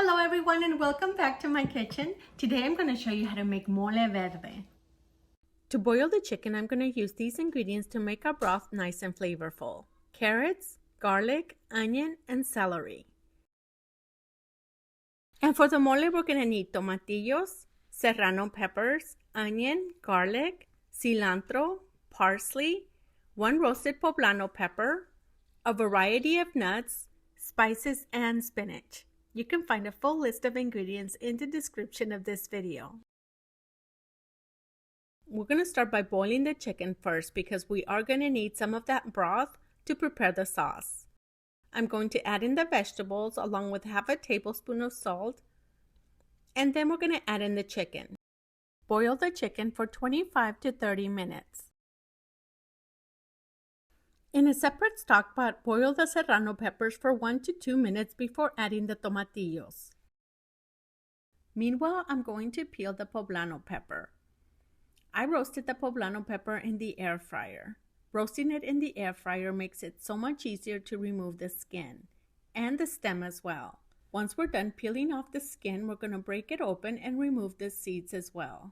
Hello everyone and welcome back to my kitchen. Today I'm going to show you how to make mole verde. To boil the chicken, I'm going to use these ingredients to make our broth nice and flavorful. Carrots, garlic, onion, and celery. And for the mole, we're going to need tomatillos, serrano peppers, onion, garlic, cilantro, parsley, 1 roasted poblano pepper, a variety of nuts, spices, and spinach. You can find a full list of ingredients in the description of this video. We're going to start by boiling the chicken first because we are going to need some of that broth to prepare the sauce. I'm going to add in the vegetables along with half a tablespoon of salt, and then we're going to add in the chicken. Boil the chicken for 25 to 30 minutes. In a separate stock pot, boil the serrano peppers for 1 to 2 minutes before adding the tomatillos. Meanwhile, I'm going to peel the poblano pepper. I roasted the poblano pepper in the air fryer. Roasting it in the air fryer makes it so much easier to remove the skin and the stem as well. Once we're done peeling off the skin, we're going to break it open and remove the seeds as well.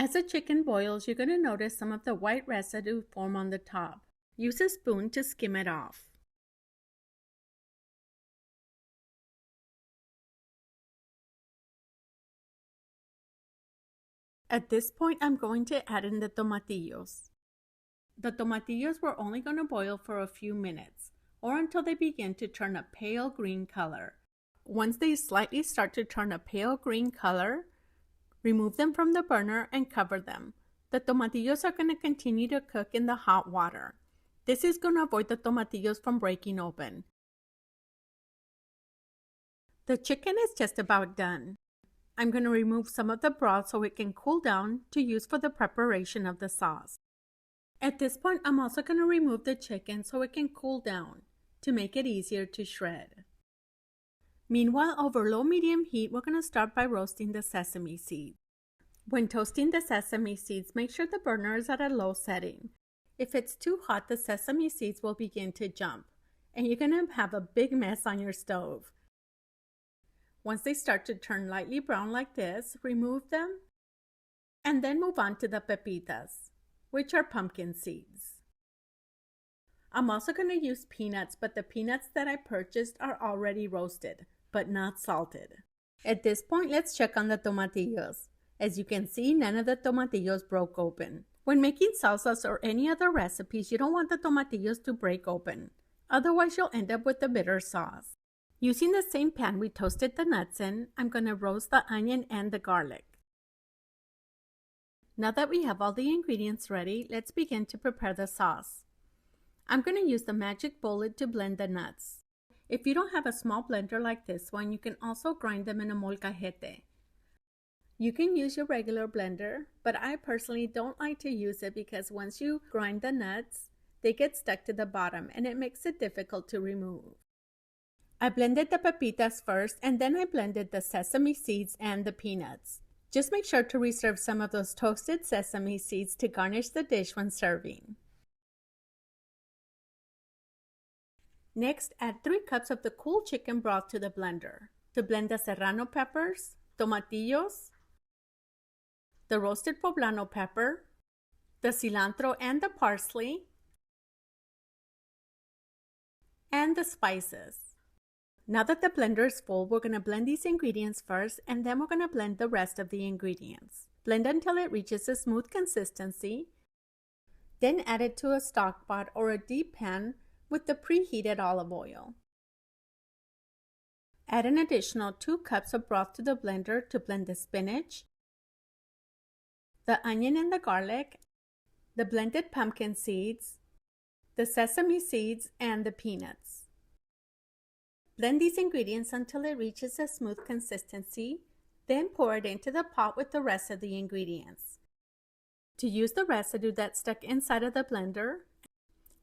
As the chicken boils, you're going to notice some of the white residue form on the top. Use a spoon to skim it off. At this point, I'm going to add in the tomatillos. The tomatillos we're only going to boil for a few minutes, or until they begin to turn a pale green color. Once they slightly start to turn a pale green color, remove them from the burner and cover them. The tomatillos are going to continue to cook in the hot water. This is going to avoid the tomatillos from breaking open. The chicken is just about done. I'm going to remove some of the broth so it can cool down to use for the preparation of the sauce. At this point, I'm also going to remove the chicken so it can cool down to make it easier to shred. Meanwhile, over low-medium heat, we're going to start by roasting the sesame seeds. When toasting the sesame seeds, make sure the burner is at a low setting. If it's too hot, the sesame seeds will begin to jump, and you're going to have a big mess on your stove. Once they start to turn lightly brown like this, remove them, and then move on to the pepitas, which are pumpkin seeds. I'm also going to use peanuts, but the peanuts that I purchased are already roasted, but not salted. At this point, let's check on the tomatillos. As you can see, none of the tomatillos broke open. When making salsas or any other recipes, you don't want the tomatillos to break open. Otherwise, you'll end up with a bitter sauce. Using the same pan we toasted the nuts in, I'm going to roast the onion and the garlic. Now that we have all the ingredients ready, let's begin to prepare the sauce. I'm going to use the magic bullet to blend the nuts. If you don't have a small blender like this one, you can also grind them in a molcajete. You can use your regular blender, but I personally don't like to use it because once you grind the nuts, they get stuck to the bottom and it makes it difficult to remove. I blended the pepitas first and then I blended the sesame seeds and the peanuts. Just make sure to reserve some of those toasted sesame seeds to garnish the dish when serving. Next, add 3 cups of the cool chicken broth to the blender to blend the serrano peppers, tomatillos, the roasted poblano pepper, the cilantro and the parsley, and the spices. Now that the blender is full, we're going to blend these ingredients first and then we're going to blend the rest of the ingredients. Blend until it reaches a smooth consistency. Then add it to a stock pot or a deep pan with the preheated olive oil. Add an additional 2 cups of broth to the blender to blend the spinach, the onion and the garlic, the blended pumpkin seeds, the sesame seeds, and the peanuts. Blend these ingredients until it reaches a smooth consistency, then pour it into the pot with the rest of the ingredients. To use the residue that's stuck inside of the blender,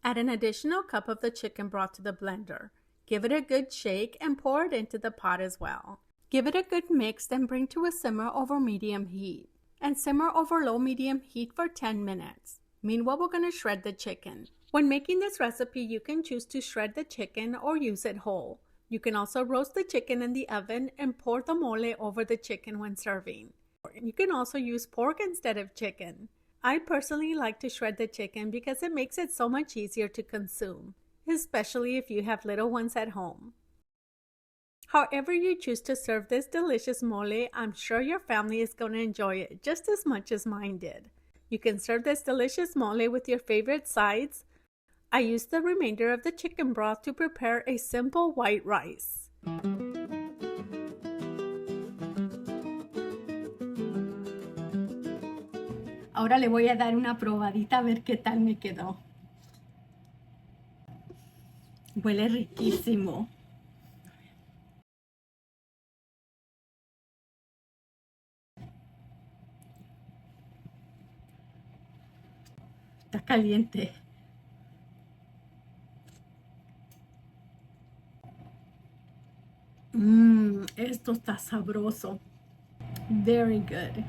add an additional cup of the chicken broth to the blender. Give it a good shake and pour it into the pot as well. Give it a good mix, then bring to a simmer over medium heat. And simmer over low-medium heat for 10 minutes. Meanwhile, we're going to shred the chicken. When making this recipe, you can choose to shred the chicken or use it whole. You can also roast the chicken in the oven and pour the mole over the chicken when serving. You can also use pork instead of chicken. I personally like to shred the chicken because it makes it so much easier to consume, especially if you have little ones at home. However you choose to serve this delicious mole, I'm sure your family is going to enjoy it just as much as mine did. You can serve this delicious mole with your favorite sides. I used the remainder of the chicken broth to prepare a simple white rice. Ahora le voy a dar una probadita a ver qué tal me quedó. Huele riquísimo. Está caliente. Esto está sabroso. Very good.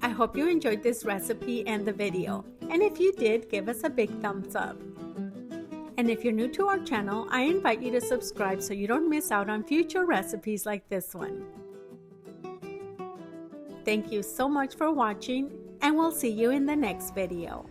I hope you enjoyed this recipe and the video. And if you did, give us a big thumbs up. And if you're new to our channel, I invite you to subscribe so you don't miss out on future recipes like this one. Thank you so much for watching, and we'll see you in the next video.